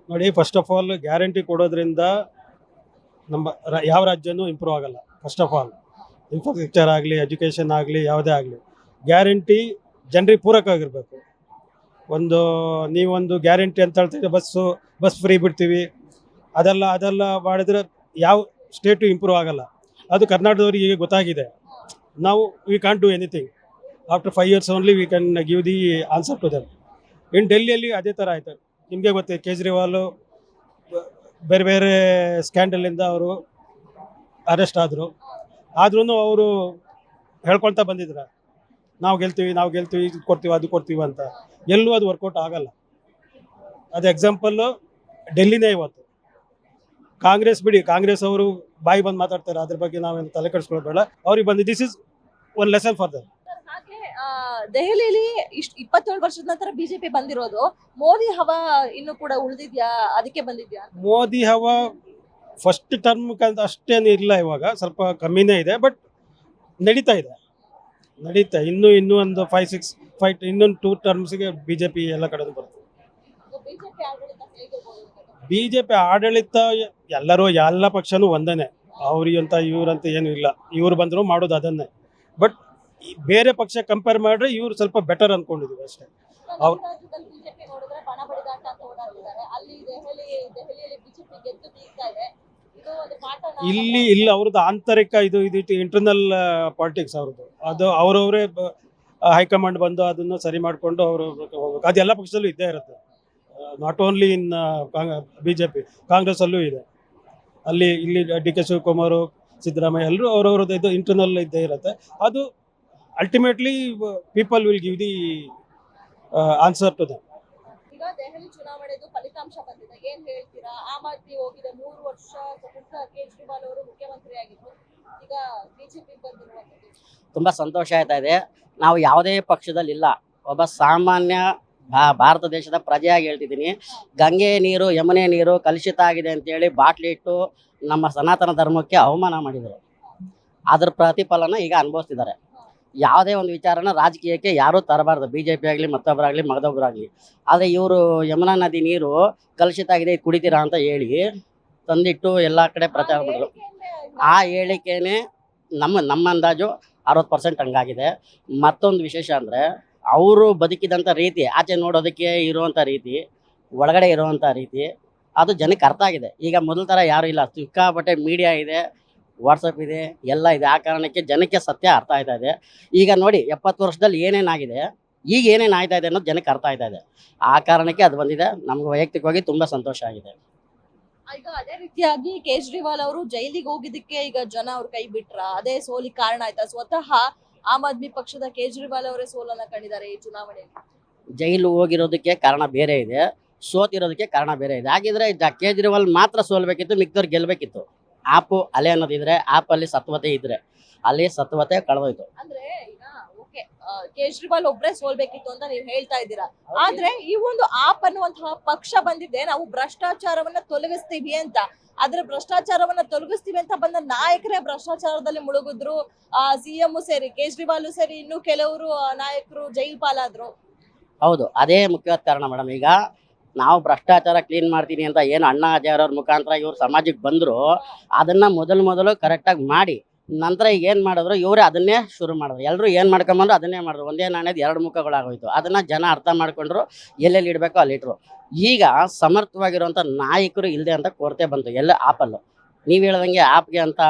ನೋಡಿ, first of all guarantee ಕೊಡೋದ್ರಿಂದ ನಮ್ಮ ಯಾವ ರಾಜ್ಯನೂ ಇಂಪ್ರೂವ್ ಆಗಲ್ಲ. ಫಸ್ಟ್ ಆಫ್ ಆಲ್ ಇನ್ಫ್ರಾಸ್ಟ್ರಕ್ಚರ್ ಆಗಲಿ, ಎಜುಕೇಷನ್ ಆಗಲಿ, ಯಾವುದೇ ಆಗಲಿ ಗ್ಯಾರಂಟಿ ಜನರಿಗೆ ಪೂರಕ ಆಗಿರಬೇಕು. ನೀವೊಂದು ಗ್ಯಾರಂಟಿ ಅಂತ ಹೇಳ್ತೀವಿ, ಬಸ್ ಫ್ರೀ ಬಿಡ್ತೀವಿ, ಅದೆಲ್ಲ ಮಾಡಿದ್ರೆ ಯಾವ ಸ್ಟೇಟು ಇಂಪ್ರೂವ್ ಆಗಲ್ಲ. ಅದು ಕರ್ನಾಟಕದವ್ರಿಗೆ ಈಗ ಗೊತ್ತಾಗಿದೆ. ನಾವು we can't do anything. After 5 years only we can give the answer to them. ಇನ್ನು ಡೆಲ್ಲಿಯಲ್ಲಿ ಅದೇ ಥರ ಆಯಿತು. ನಿಮಗೆ ಗೊತ್ತೇ, ಕೇಜ್ರಿವಾಲು ಬೇರೆ ಬೇರೆ ಸ್ಕ್ಯಾಂಡಲಿಂದ ಅವರು ಅರೆಸ್ಟ್ ಆದರೂ ಅವರು ಹೇಳ್ಕೊಳ್ತಾ ಬಂದಿದ್ರು, ನಾವು ಗೆಲ್ತೀವಿ, ಇದು ಕೊಡ್ತೀವಿ, ಅದು ಕೊಡ್ತೀವಿ ಅಂತ. ಎಲ್ಲೂ ಅದು ವರ್ಕೌಟ್ ಆಗಲ್ಲ. ಅದು ಎಕ್ಸಾಂಪಲ್ಲು ಡೆಲ್ಲಿನೇ. ಇವತ್ತು ಕಾಂಗ್ರೆಸ್ ಬಿಡಿ, ಕಾಂಗ್ರೆಸ್ ಅವರು ಬಾಯಿ ಬಂದು ಮಾತಾಡ್ತಾರೆ, ಅದ್ರ ಬಗ್ಗೆ ನಾವೇನು ತಲೆ ಕೆಡಿಸ್ಕೊಳ್ಬೇಡ. ಅವ್ರಿಗೆ ಬಂದು this is one lesson for them. ಹಾಗೆ ದೆಹಲಿಯಲ್ಲಿ 27 ವರ್ಷದ ನಂತರ ಬಿಜೆಪಿ ಬಂದಿರೋದು, ಮೋದಿ ಹವಾ ಇನ್ನು ಕೂಡ ಉಳಿದಿದ್ಯಾ, ಅದಕ್ಕೆ ಬಂದಿದ್ಯಾ? ಮೋದಿ ಹವಾ ಫಸ್ಟ್ ಟರ್ಮ್ ಅಷ್ಟೇನು ಇಲ್ಲ, ಇವಾಗ ಸ್ವಲ್ಪ ಕಮ್ಮಿನೇ ಇದೆ. ಬಟ್ ನಡೀತಾ ಇನ್ನೂ ಒಂದು 5-6 ಇನ್ನೊಂದು 2 ಟರ್ಮ್ಸ್ಗೆ ಬಿಜೆಪಿ ಎಲ್ಲ ಕಡೆ ಬರ್ತದೆ. ಬಿಜೆಪಿ ಆಡಳಿತ ಎಲ್ಲ ಪಕ್ಷನೂ ಒಂದೇನೆ. ಅವ್ರಿಗಂತ ಇವ್ರಂತ ಏನೂ ಇಲ್ಲ. ಇವ್ರು ಬಂದರೂ ಮಾಡೋದು ಅದನ್ನೇ. ಬಟ್ ಬೇರೆ ಪಕ್ಷ ಕಂಪೇರ್ ಮಾಡಿದ್ರೆ ಇವ್ರು ಸ್ವಲ್ಪ ಬೆಟರ್ ಅಂದ್ಕೊಂಡಿದ್ದೀವಿ ಅಷ್ಟೇ. ಇಲ್ಲಿ ಅವ್ರದ್ದು ಆಂತರಿಕ ಇದು ಇಂಟರ್ನಲ್ ಪಾಲಿಟಿಕ್ಸ್ ಅವ್ರದ್ದು. ಅದು ಅವರವರೇ ಹೈಕಮಾಂಡ್ ಬಂದು ಅದನ್ನು ಸರಿ ಮಾಡಿಕೊಂಡು ಅವರು ಹೋಗ್ಬೇಕು. ಅದು ಎಲ್ಲ ಪಕ್ಷದಲ್ಲೂ ಇದ್ದೇ ಇರುತ್ತೆ. ನಾಟ್ ಓನ್ಲಿ ಇನ್ ಬಿಜೆಪಿ, ಕಾಂಗ್ರೆಸ್ಸಲ್ಲೂ ಇದೆ. ಇಲ್ಲಿ ಡಿ ಕೆ ಶಿವಕುಮಾರ್, ಸಿದ್ದರಾಮಯ್ಯ ಎಲ್ಲರೂ ಅವರವ್ರದ್ದು ಇದು ಇಂಟರ್ನಲ್ ಇದ್ದೇ ಇರುತ್ತೆ. ಅದು ultimately people will give the answer to them. ಈಗ ದೆಹಲಿ ಚುನಾವಣೆದು ಫಲಿತಾಂಶ ಬಂದಿದೆ, ಏನ್ ಹೇಳ್ತೀರಾ? ಆಮ್ ಆದ್ಮಿ ಹೋಗಿದೆ 3 ವರ್ಷ, ಕೇಜ್ರಿವಾಲ್ ಅವರು ಮುಖ್ಯಮಂತ್ರಿ ಆಗಿದ್ರು, ಈಗ ಬಿಜೆಪಿ ಬಂದಿರುವಂಥದ್ದು ತುಂಬಾ ಸಂತೋಷ ಆಯ್ತಾ ಇದೆ. ನಾವು ಯಾವುದೇ ಪಕ್ಷದಲ್ಲಿ ಇಲ್ಲ, ಒಬ್ಬ ಸಾಮಾನ್ಯ ಭಾರತ ದೇಶದ ಪ್ರಜೆಯಾಗಿ ಹೇಳ್ತಿದ್ದೀನಿ. ಗಂಗೆ ನೀರು, ಯಮುನೆ ನೀರು ಕಲುಷಿತ ಆಗಿದೆ ಅಂತೇಳಿ ಬಾಟ್ಲಿ ಇಟ್ಟು ನಮ್ಮ ಸನಾತನ ಧರ್ಮಕ್ಕೆ ಅವಮಾನ ಮಾಡಿದರು. ಅದ್ರ ಪ್ರತಿಫಲನ ಈಗ ಅನುಭವಿಸ್ತಿದ್ದಾರೆ. ಯಾವುದೇ ಒಂದು ವಿಚಾರನ ರಾಜಕೀಯಕ್ಕೆ ಯಾರೂ ತರಬಾರ್ದು, ಬಿಜೆಪಿ ಆಗಲಿ, ಮತ್ತೊಬ್ಬರಾಗಲಿ, ಮಗದೊಬ್ಬರಾಗಲಿ. ಆದರೆ ಇವರು ಯಮುನಾ ನದಿ ನೀರು ಕಲುಷಿತ ಆಗಿದೆ, ಕುಡಿತೀರಾ ಅಂತ ಹೇಳಿ ತಂದಿಟ್ಟು ಎಲ್ಲ ಕಡೆ ಪ್ರಚಾರ ಮಾಡಿದ್ರು. ಆ ಹೇಳಿಕೆನೇ ನಮ್ಮ ಅಂದಾಜು 60% ಹಂಗಾಗಿದೆ. ಮತ್ತೊಂದು ವಿಶೇಷ ಅಂದರೆ, ಅವರು ಬದುಕಿದಂಥ ರೀತಿ, ಆಚೆ ನೋಡೋದಕ್ಕೆ ಇರುವಂಥ ರೀತಿ, ಒಳಗಡೆ ಇರುವಂಥ ರೀತಿ, ಅದು ಜನಕ್ಕೆ ಅರ್ಥ ಆಗಿದೆ. ಈಗ ಮೊದಲ ಥರ ಯಾರೂ ಇಲ್ಲ. ಸಿಕ್ಕಾಪಟ್ಟೆ ಮೀಡಿಯಾ ಇದೆ, ವಾಟ್ಸಪ್ ಇದೆ, ಎಲ್ಲ ಇದೆ. ಆ ಕಾರಣಕ್ಕೆ ಜನಕ್ಕೆ ಸತ್ಯ ಅರ್ಥ ಆಯ್ತಾ ಇದೆ. ಈಗ ನೋಡಿ, 70 ವರ್ಷದಲ್ಲಿ ಏನೇನಾಗಿದೆ, ಈಗ ಏನೇನು ಆಯ್ತಾ ಇದೆ ಅನ್ನೋದು ಜನಕ್ಕೆ ಅರ್ಥ ಆಯ್ತಾ ಇದೆ. ಆ ಕಾರಣಕ್ಕೆ ಅದು ಬಂದಿದೆ. ನಮ್ಗೆ ವೈಯಕ್ತಿಕವಾಗಿ ತುಂಬ ಸಂತೋಷ ಆಗಿದೆ. ಈಗ ಅದೇ ರೀತಿಯಾಗಿ ಕೇಜ್ರಿವಾಲ್ ಅವರು ಜೈಲಿಗೆ ಹೋಗಿದ್ದಕ್ಕೆ ಈಗ ಜನ ಅವ್ರ ಕೈ ಬಿಟ್ರ, ಅದೇ ಸೋಲಿಗೆ ಕಾರಣ ಆಯ್ತಾ? ಸ್ವತಃ ಆಮ್ ಆದ್ಮಿ ಪಕ್ಷದ ಕೇಜ್ರಿವಾಲ್ ಅವರೇ ಸೋಲನ್ನ ಕಂಡಿದ್ದಾರೆ ಈ ಚುನಾವಣೆಯಲ್ಲಿ. ಜೈಲು ಹೋಗಿರೋದಕ್ಕೆ ಕಾರಣ ಬೇರೆ ಇದೆ, ಸೋತಿರೋದಕ್ಕೆ ಕಾರಣ ಬೇರೆ ಇದೆ. ಹಾಗಿದ್ರೆ ಕೇಜ್ರಿವಾಲ್ ಮಾತ್ರ ಸೋಲ್ಬೇಕಿತ್ತು, ಮಿಕ್ದವ್ರು ಗೆಲ್ಬೇಕಿತ್ತು. ಆಪು ಅಲೆ ಅನ್ನೋದಿದ್ರೆ, ಆಪಲ್ಲಿ ಸತ್ವತೆ ಇದ್ರೆ, ಅಲ್ಲಿ ಸತ್ವತೆ ಕಳೆದೋಯ್ತು. ಅಂದ್ರೆ ಈಗ ಓಕೆ, ಕೇಜ್ರಿವಾಲ್ ಒಬ್ರೇ ಸೋಲ್ಬೇಕಿತ್ತು ಅಂತ ನೀವು ಹೇಳ್ತಾ ಇದ್ದೀರಾ. ಆದ್ರೆ ಈ ಒಂದು ಆಪ್ ಅನ್ನುವಂತಹ ಪಕ್ಷ ಬಂದಿದೆ, ನಾವು ಭ್ರಷ್ಟಾಚಾರವನ್ನ ತೊಲಗಿಸ್ತೀವಿ ಅಂತ. ಆದ್ರೆ ಭ್ರಷ್ಟಾಚಾರವನ್ನ ತೊಲಗಿಸ್ತೀವಿ ಅಂತ ಬಂದ ನಾಯಕರೇ ಭ್ರಷ್ಟಾಚಾರದಲ್ಲಿ ಮುಳುಗಿದ್ರು. ಸಿಎಂ ಸೇರಿ, ಕೇಜ್ರಿವಾಲ್ ಸೇರಿ, ಇನ್ನು ಕೆಲವರು ನಾಯಕರು ಜೈಲ್ ಪಾಲಾದ್ರು. ಹೌದು, ಅದೇ ಮುಖ್ಯವಾದ ಕಾರಣ ಮೇಡಮ್. ಈಗ ನಾವು ಭ್ರಷ್ಟಾಚಾರ ಕ್ಲೀನ್ ಮಾಡ್ತೀನಿ ಅಂತ ಏನು ಅಣ್ಣಾ ಹಜಾರೆ ಅವ್ರ ಮುಖಾಂತರ ಇವ್ರು ಸಮಾಜಕ್ಕೆ ಬಂದರು, ಅದನ್ನು ಮೊದಲು ಕರೆಕ್ಟಾಗಿ ಮಾಡಿ ನಂತರ ಈಗ ಏನು ಮಾಡಿದ್ರು, ಇವರೇ ಅದನ್ನೇ ಶುರು ಮಾಡಿದ್ರು. ಎಲ್ಲರೂ ಏನು ಮಾಡ್ಕೊಂಬಂದ್ರು ಅದನ್ನೇ ಮಾಡಿದ್ರು. ಒಂದೇ ನಾಣ್ಯದ 2 ಮುಖಗಳಾಗೋಯ್ತು. ಅದನ್ನು ಜನ ಅರ್ಥ ಮಾಡ್ಕೊಂಡ್ರು, ಎಲ್ಲೆಲ್ಲಿ ಇಡಬೇಕೋ ಅಲ್ಲಿ ಇಟ್ಟರು. ಈಗ ಸಮರ್ಥವಾಗಿರುವಂಥ ನಾಯಕರು ಇಲ್ಲದೆ ಅಂತ ಕೊರತೆ ಬಂತು ಎಲ್ಲ ಆಪಲ್ಲೂ. ನೀವು ಹೇಳ್ದಂಗೆ ಆಪ್ಗೆ ಅಂತ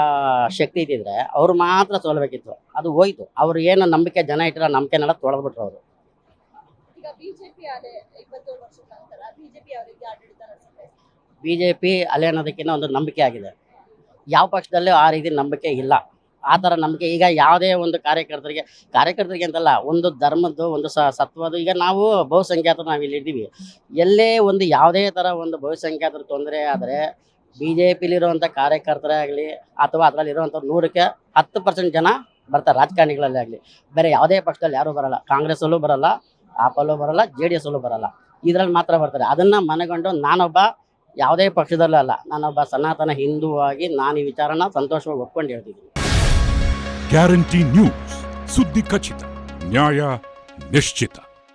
ಶಕ್ತಿ ಇದ್ದಿದ್ರೆ ಅವ್ರು ಮಾತ್ರ ಸೋಲ್ಬೇಕಿತ್ತು. ಅದು ಹೋಯ್ತು. ಅವ್ರು ಏನು ನಂಬಿಕೆ ಜನ ಇಟ್ಟಿರೋ ನಂಬಿಕೆನೆಲ್ಲ ತೊಳೆದ್ಬಿಟ್ರು ಅವರು. ಬಿಜೆಪಿ ಅಲೆ ಅನ್ನೋದಕ್ಕಿಂತ ಒಂದು ನಂಬಿಕೆ ಆಗಿದೆ. ಯಾವ ಪಕ್ಷದಲ್ಲೂ ಆ ರೀತಿ ನಂಬಿಕೆ ಇಲ್ಲ. ಆ ಥರ ನಂಬಿಕೆ ಈಗ ಯಾವುದೇ ಒಂದು ಕಾರ್ಯಕರ್ತರಿಗೆ ಅಂತಲ್ಲ, ಒಂದು ಧರ್ಮದ್ದು, ಒಂದು ಸತ್ವದ್ದು. ಈಗ ನಾವು ಬಹುಸಂಖ್ಯಾತರು, ನಾವು ಇಲ್ಲಿ ಇದ್ದೀವಿ. ಎಲ್ಲೇ ಒಂದು ಯಾವುದೇ ಥರ ಒಂದು ಬಹುಸಂಖ್ಯಾತರ ತೊಂದರೆ ಆದರೆ ಬಿಜೆಪಿಲಿರುವಂಥ ಕಾರ್ಯಕರ್ತರೇ ಆಗಲಿ, ಅಥವಾ ಅದರಲ್ಲಿರುವಂಥ 100ಕ್ಕೆ 10% ಜನ ಬರ್ತಾರೆ. ರಾಜಕಾರಣಿಗಳಲ್ಲೇ ಆಗಲಿ, ಬೇರೆ ಯಾವುದೇ ಪಕ್ಷದಲ್ಲಿ ಯಾರೂ ಬರಲ್ಲ. ಕಾಂಗ್ರೆಸ್ಸಲ್ಲೂ ಬರಲ್ಲ, ಆಪಲ್ಲೂ ಬರಲ್ಲ, JDS ಅಲ್ಲೂ ಬರಲ್ಲ. ಇದರಲ್ಲಿ ಮಾತ್ರ ಬರ್ತಾರೆ. ಅದನ್ನು ಮನಗಂಡು ನಾನೊಬ್ಬ ಯಾವುದೇ ಪಕ್ಷದಲ್ಲೂ ಅಲ್ಲ, ನಾನೊಬ್ಬ ಸನಾತನ ಹಿಂದೂ ಆಗಿ ನಾನು ಈ ವಿಚಾರನ ಸಂತೋಷವಾಗಿ ಒಪ್ಕೊಂಡು ಹೇಳ್ತಿದ್ದೀನಿ. ಗ್ಯಾರಂಟಿ ನ್ಯೂಸ್, ಸುದ್ದಿ ಖಚಿತ, ನ್ಯಾಯ ನಿಶ್ಚಿತ.